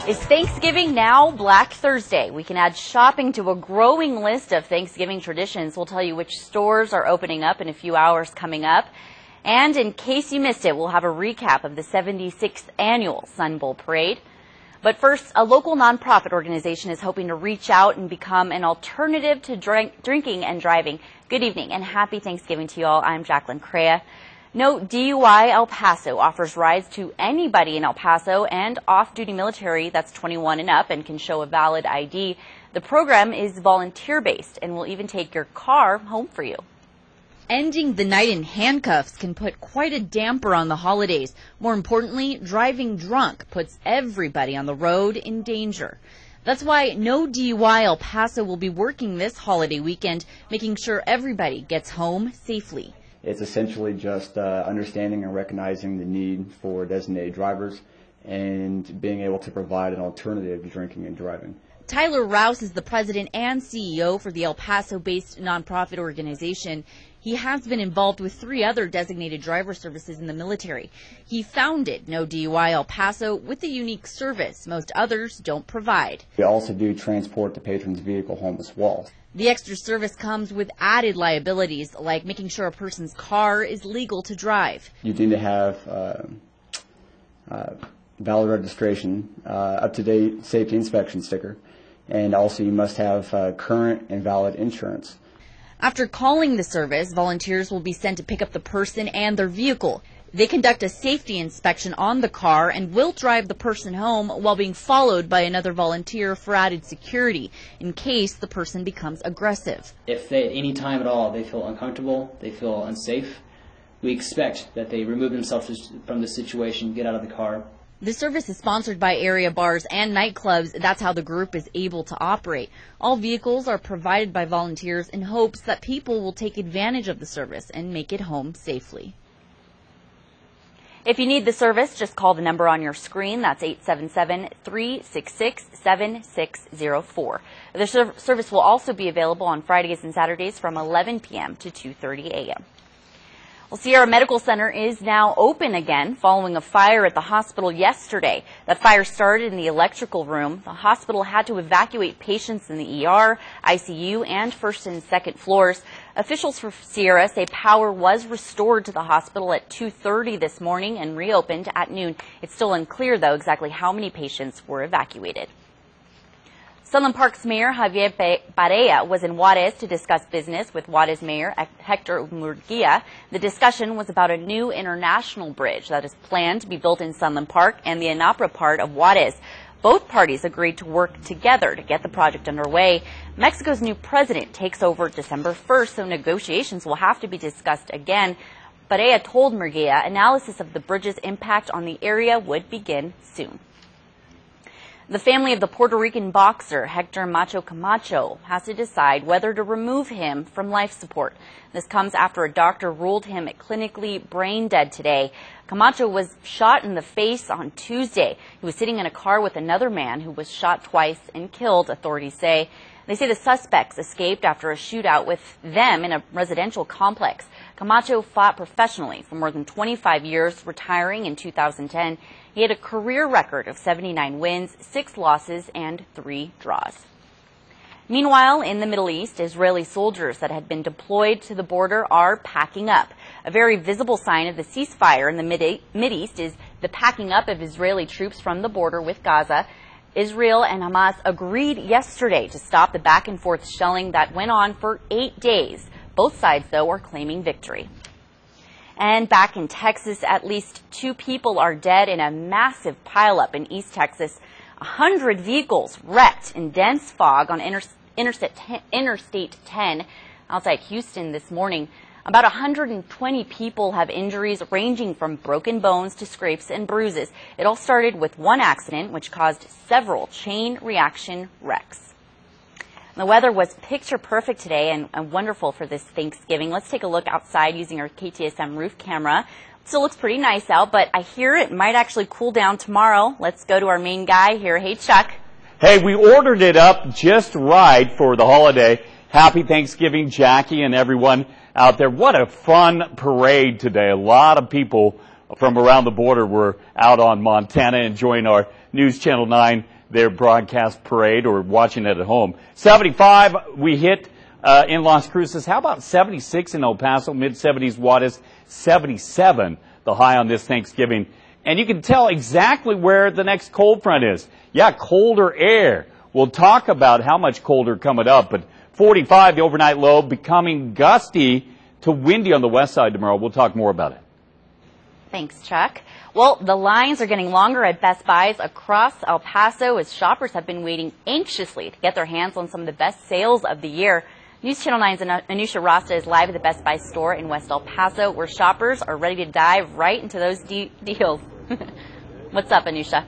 Is Thanksgiving now Black Thursday? We can add shopping to a growing list of Thanksgiving traditions. We'll tell you which stores are opening up in a few hours coming up. And in case you missed it, we'll have a recap of the 76th annual Sun Bowl Parade. But first, a local nonprofit organization is hoping to reach out and become an alternative to drinking and driving. Good evening and happy Thanksgiving to you all. I'm Jacqueline Crea. No DUI El Paso offers rides to anybody in El Paso and off-duty military that's 21 and up and can show a valid ID. The program is volunteer-based and will even take your car home for you. Ending the night in handcuffs can put quite a damper on the holidays. More importantly, driving drunk puts everybody on the road in danger. That's why No DUI El Paso will be working this holiday weekend, making sure everybody gets home safely. It's essentially just understanding and recognizing the need for designated drivers and being able to provide an alternative to drinking and driving. Tyler Rouse is the president and CEO for the El Paso-based nonprofit organization. He has been involved with 3 other designated driver services in the military. He founded No DUI El Paso with a unique service most others don't provide. We also do transport the patron's vehicle home as well. The extra service comes with added liabilities, like making sure a person's car is legal to drive. You need to have valid registration, up-to-date safety inspection sticker, and also you must have current and valid insurance. After calling the service, volunteers will be sent to pick up the person and their vehicle. They conduct a safety inspection on the car and will drive the person home while being followed by another volunteer for added security in case the person becomes aggressive. If they, at any time at all, they feel uncomfortable, they feel unsafe, we expect that they remove themselves from the situation, get out of the car. The service is sponsored by area bars and nightclubs. That's how the group is able to operate. All vehicles are provided by volunteers in hopes that people will take advantage of the service and make it home safely. If you need the service, just call the number on your screen. That's 877-366-7604. The service will also be available on Fridays and Saturdays from 11 p.m. to 2:30 a.m. Well, Sierra Medical Center is now open again following a fire at the hospital yesterday. That fire started in the electrical room. The hospital had to evacuate patients in the ER, ICU, and first and second floors. Officials for Sierra say power was restored to the hospital at 2:30 this morning and reopened at noon. It's still unclear, though, exactly how many patients were evacuated. Sunland Park's Mayor Javier Barea was in Juarez to discuss business with Juarez Mayor Hector Murguia. The discussion was about a new international bridge that is planned to be built in Sunland Park and the Anapra part of Juarez. Both parties agreed to work together to get the project underway. Mexico's new president takes over December 1st, so negotiations will have to be discussed again. Barea told Murguia analysis of the bridge's impact on the area would begin soon. The family of the Puerto Rican boxer Hector Macho Camacho has to decide whether to remove him from life support. This comes after a doctor ruled him clinically brain dead today. Camacho was shot in the face on Tuesday. He was sitting in a car with another man who was shot twice and killed, authorities say. They say the suspects escaped after a shootout with them in a residential complex. Camacho fought professionally for more than 25 years, retiring in 2010. He had a career record of 79 wins, 6 losses, and 3 draws. Meanwhile, in the Middle East, Israeli soldiers that had been deployed to the border are packing up. A very visible sign of the ceasefire in the Mideast is the packing up of Israeli troops from the border with Gaza. Israel and Hamas agreed yesterday to stop the back-and-forth shelling that went on for 8 days. Both sides, though, are claiming victory. And back in Texas, at least 2 people are dead in a massive pileup in East Texas. 100 vehicles wrecked in dense fog on Interstate 10 outside Houston this morning. About 120 people have injuries ranging from broken bones to scrapes and bruises. It all started with one accident, which caused several chain reaction wrecks. The weather was picture perfect today and wonderful for this Thanksgiving. Let's take a look outside using our KTSM roof camera. Still looks pretty nice out, but I hear it might actually cool down tomorrow. Let's go to our main guy here. Hey, Chuck. Hey, we ordered it up just right for the holiday. Happy Thanksgiving, Jackie, and everyone out there. What a fun parade today. A lot of people from around the border were out on Montana enjoying our News Channel 9 their broadcast parade or watching it at home. 75 we hit in Las Cruces. How about 76 in El Paso, mid-70s Juarez, 77 the high on this Thanksgiving. And you can tell exactly where the next cold front is. Yeah, colder air. We'll talk about how much colder coming up, but 45 the overnight low, becoming gusty to windy on the west side tomorrow. We'll talk more about it. Thanks, Chuck. Well, the lines are getting longer at Best Buys across El Paso as shoppers have been waiting anxiously to get their hands on some of the best sales of the year. News Channel 9's Anusha Rasta is live at the Best Buy store in West El Paso, where shoppers are ready to dive right into those deals. What's up, Anusha?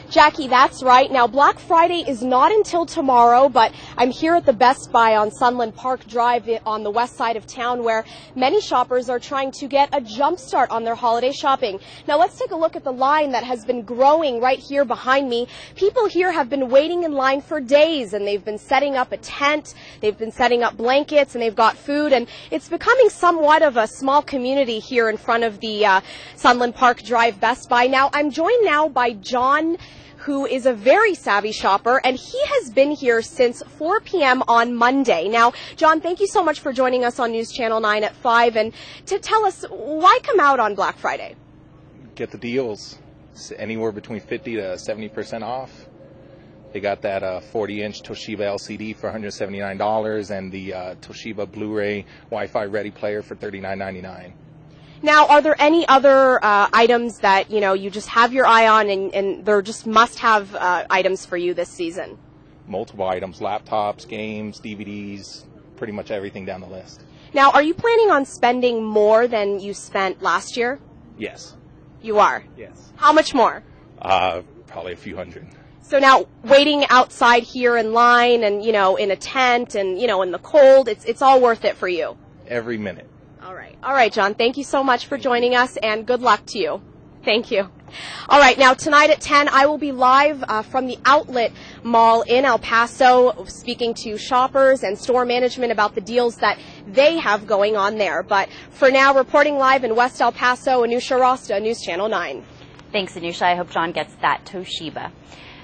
Jackie, that's right. Now, Black Friday is not until tomorrow, but I'm here at the Best Buy on Sunland Park Drive on the west side of town, where many shoppers are trying to get a jump start on their holiday shopping. Now, let's take a look at the line that has been growing right here behind me. People here have been waiting in line for days, and they've been setting up a tent, they've been setting up blankets, and they've got food, and it's becoming somewhat of a small community here in front of the Sunland Park Drive Best Buy. Now, I'm joined now by John, who is a very savvy shopper, and he has been here since 4 p.m. on Monday. Now, John, thank you so much for joining us on News Channel 9 at 5, and to tell us, why come out on Black Friday? Get the deals. It's anywhere between 50 to 70% off. They got that 40-inch Toshiba LCD for $179 and the Toshiba Blu-ray Wi-Fi ready player for $39.99. Now, are there any other items that, you just have your eye on and they're just must-have items for you this season? Multiple items, laptops, games, DVDs, pretty much everything down the list. Now, are you planning on spending more than you spent last year? Yes. You are? Yes. How much more? Probably a few hundred. So now, waiting outside here in line and, in a tent and, in the cold, it's all worth it for you? Every minute. All right, John, thank you so much for joining us, and good luck to you. Thank you. All right, now tonight at 10, I will be live from the Outlet Mall in El Paso, speaking to shoppers and store management about the deals that they have going on there. But for now, reporting live in West El Paso, Anusha Rasta, News Channel 9. Thanks, Anusha. I hope John gets that Toshiba.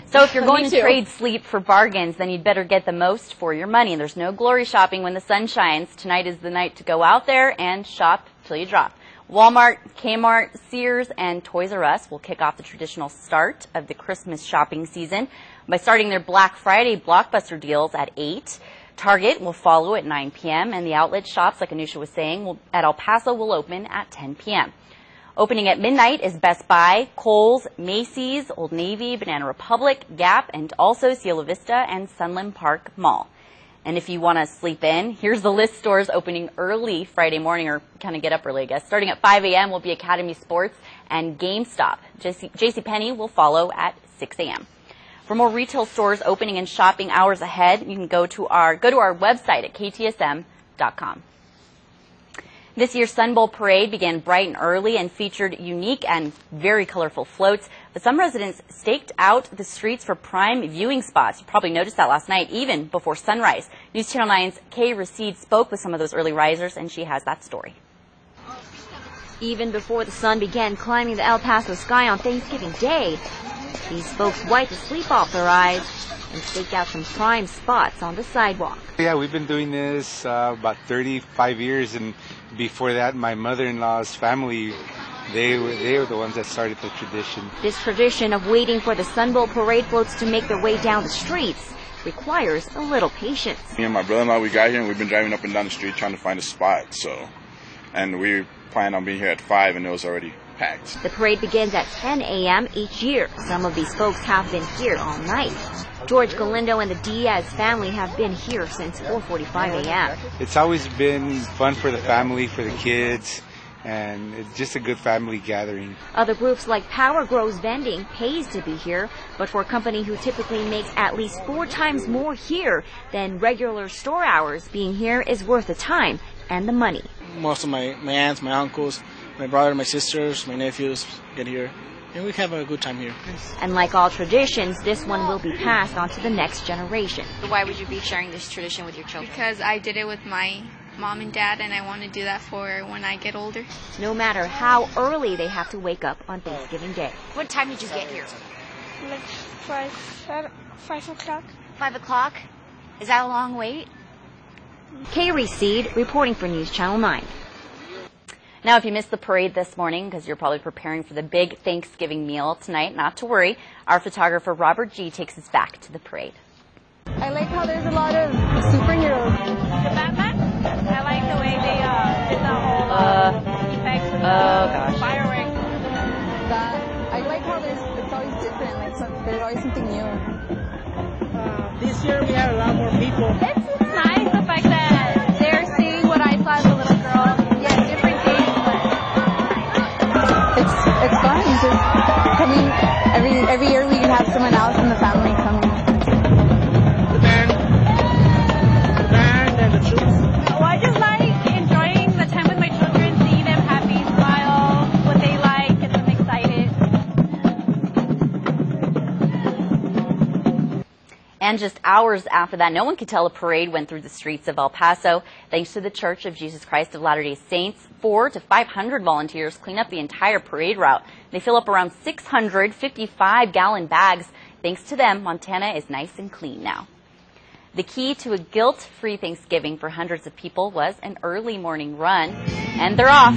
So if you're going to trade sleep for bargains, then you'd better get the most for your money. There's no glory shopping when the sun shines. Tonight is the night to go out there and shop till you drop. Walmart, Kmart, Sears, and Toys R Us will kick off the traditional start of the Christmas shopping season by starting their Black Friday blockbuster deals at 8. Target will follow at 9 p.m., and the outlet shops, like Anusha was saying, at El Paso will open at 10 p.m. Opening at midnight is Best Buy, Kohl's, Macy's, Old Navy, Banana Republic, Gap, and also Cielo Vista and Sunland Park Mall. And if you want to sleep in, here's the list stores opening early Friday morning, or kind of get up early, I guess. Starting at 5 a.m. will be Academy Sports and GameStop. JCPenney will follow at 6 a.m. For more retail stores opening and shopping hours ahead, you can go to our website at ktsm.com. This year's Sun Bowl parade began bright and early and featured unique and very colorful floats. But some residents staked out the streets for prime viewing spots. You probably noticed that last night, even before sunrise. News Channel 9's Kay Racine spoke with some of those early risers, and she has that story. Even before the sun began climbing the El Paso sky on Thanksgiving Day, these folks wiped the sleep off their eyes and staked out some prime spots on the sidewalk. Yeah, we've been doing this about 35 years, and before that, my mother-in-law's family, they were the ones that started the tradition. This tradition of waiting for the Sun Bowl parade floats to make their way down the streets requires a little patience. Me and my brother-in-law, we got here and we've been driving up and down the street trying to find a spot. And we planned on being here at 5 and it was already packed. The parade begins at 10 a.m. each year. Some of these folks have been here all night. George Galindo and the Diaz family have been here since 4:45 a.m. It's always been fun for the family, for the kids, and it's just a good family gathering. Other groups like Power Grows Vending pays to be here, but for a company who typically makes at least 4 times more here than regular store hours, being here is worth the time and the money. Most of my aunts, my uncles, my brother, my sisters, my nephews get here, and we have a good time here. And like all traditions, this one will be passed on to the next generation. Why would you be sharing this tradition with your children? Because I did it with my mom and dad, and I want to do that for when I get older. No matter how early they have to wake up on Thanksgiving Day. What time did you get here? Like 5 o'clock. 5 o'clock? Is that a long wait? Kaylee Seed reporting for News Channel 9. Now, if you missed the parade this morning because you're probably preparing for the big Thanksgiving meal tonight, not to worry. Our photographer Robert G takes us back to the parade. I like how there's a lot of superheroes. The Batman? I like the way they did the whole effects with the fireworks. I like how it's always different. Like there's always something new. This year we have a lot more people. It's nice the fact that they're seeing what I saw as a little girl. Yeah, different things, but it's fun. Just coming every year we have someone else in the family coming. The band and the troops. well, I just like enjoying the time with my children, seeing them happy, smile, what they like, get them excited. And just hours after that, no one could tell a parade went through the streets of El Paso. Thanks to the Church of Jesus Christ of Latter-day Saints, 400 to 500 volunteers clean up the entire parade route. They fill up around 655-gallon bags. Thanks to them, Montana is nice and clean now. The key to a guilt-free Thanksgiving for hundreds of people was an early morning run, and they're off.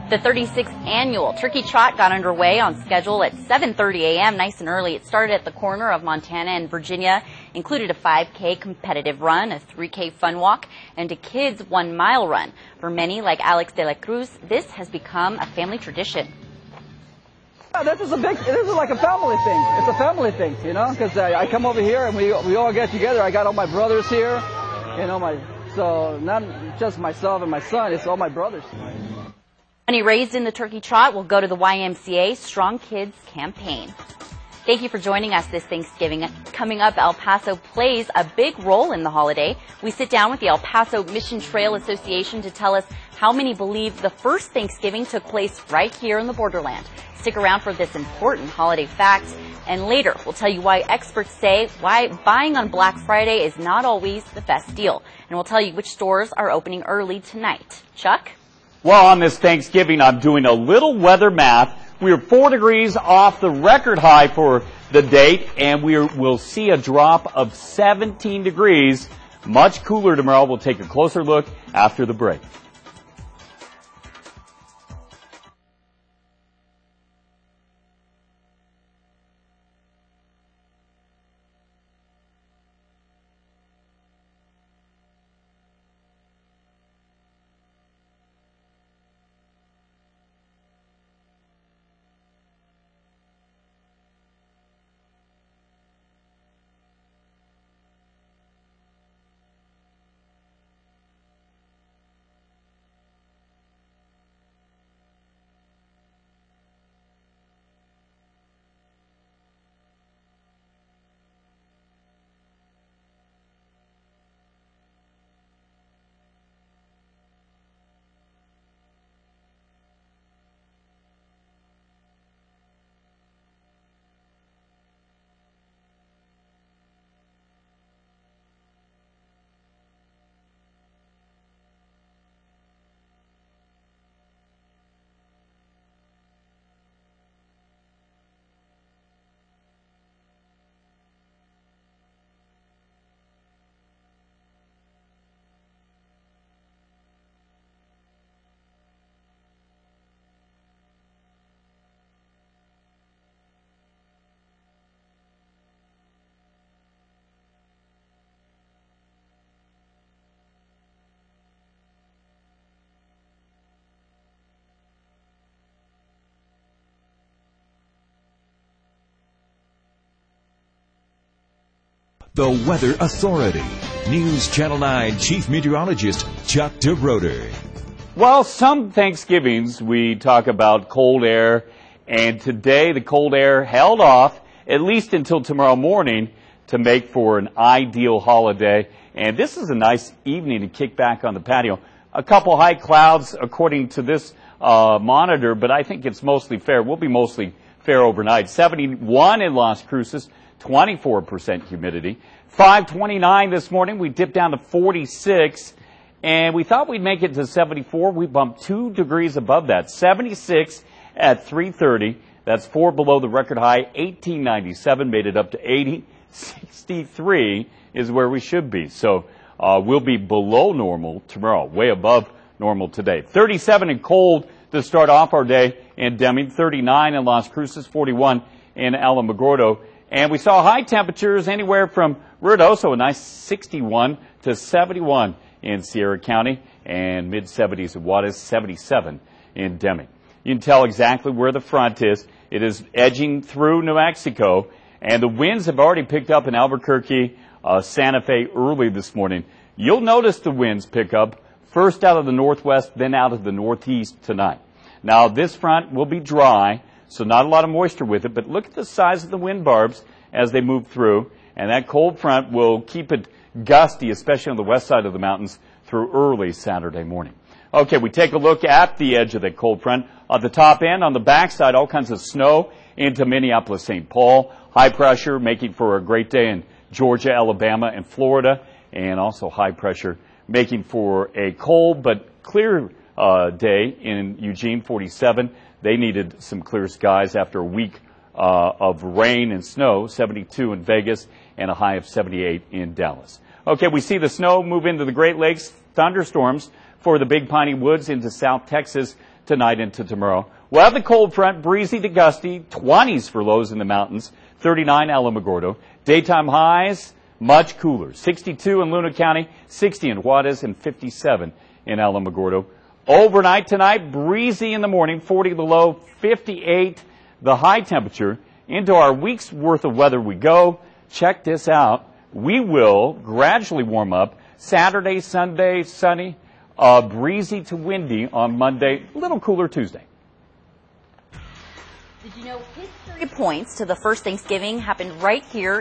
The 36th annual Turkey Trot got underway on schedule at 7:30 a.m. nice and early. It started at the corner of Montana and Virginia, included a 5K competitive run, a 3K fun walk, and a kids 1-mile run. For many, like Alex de la Cruz, this has become a family tradition. This is like a family thing. It's a family thing, you know, because I come over here and we all get together. I got all my brothers here, you know, so not just myself and my son, it's all my brothers. Money raised in the Turkey Trot will go to the YMCA Strong Kids campaign. Thank you for joining us this Thanksgiving. Coming up, El Paso plays a big role in the holiday. We sit down with the El Paso Mission Trail Association to tell us how many believe the first Thanksgiving took place right here in the borderland. Stick around for this important holiday fact. And later, we'll tell you why experts say why buying on Black Friday is not always the best deal. And we'll tell you which stores are opening early tonight. Chuck? Well, on this Thanksgiving, I'm doing a little weather math. We are 4 degrees off the record high for the date, and we'll see a drop of 17 degrees. Much cooler tomorrow. We'll take a closer look after the break. The Weather Authority. News Channel 9 Chief Meteorologist Chuck DeBroder. Well, some Thanksgivings we talk about cold air, and today the cold air held off at least until tomorrow morning to make for an ideal holiday. And this is a nice evening to kick back on the patio. A couple high clouds according to this monitor, but I think it's mostly fair. We'll be mostly fair overnight. 71 in Las Cruces. 24% humidity. 529 this morning. We dipped down to 46, and we thought we'd make it to 74. We bumped 2 degrees above that. 76 at 3:30. That's 4 below the record high. 1897 made it up to 80. 63 is where we should be. So we'll be below normal tomorrow, way above normal today. 37 and cold to start off our day in Deming. 39 in Las Cruces. 41 in Alamogordo. And we saw high temperatures anywhere from Ruidoso, a nice 61 to 71 in Sierra County, and mid-70s in Juarez, 77 in Deming. You can tell exactly where the front is. It is edging through New Mexico, and the winds have already picked up in Albuquerque, Santa Fe early this morning. You'll notice the winds pick up first out of the northwest, then out of the northeast tonight. Now, this front will be dry, so not a lot of moisture with it, but look at the size of the wind barbs as they move through, and that cold front will keep it gusty, especially on the west side of the mountains, through early Saturday morning. Okay, we take a look at the edge of that cold front. On the top end, on the backside, all kinds of snow into Minneapolis, St. Paul. High pressure making for a great day in Georgia, Alabama, and Florida, and also high pressure making for a cold but clear day in Eugene, 47. They needed some clear skies after a week of rain and snow, 72 in Vegas, and a high of 78 in Dallas. Okay, we see the snow move into the Great Lakes, thunderstorms for the Big Piney Woods into South Texas tonight into tomorrow. We'll have the cold front, breezy to gusty, 20s for lows in the mountains, 39 Alamogordo. Daytime highs, much cooler, 62 in Luna County, 60 in Juarez, and 57 in Alamogordo. Overnight tonight, breezy in the morning, 40 the low, 58 the high temperature. Into our week's worth of weather we go. Check this out. We will gradually warm up. Saturday, Sunday, sunny, breezy to windy on Monday, a little cooler Tuesday. Did you know history points to the first Thanksgiving happened right here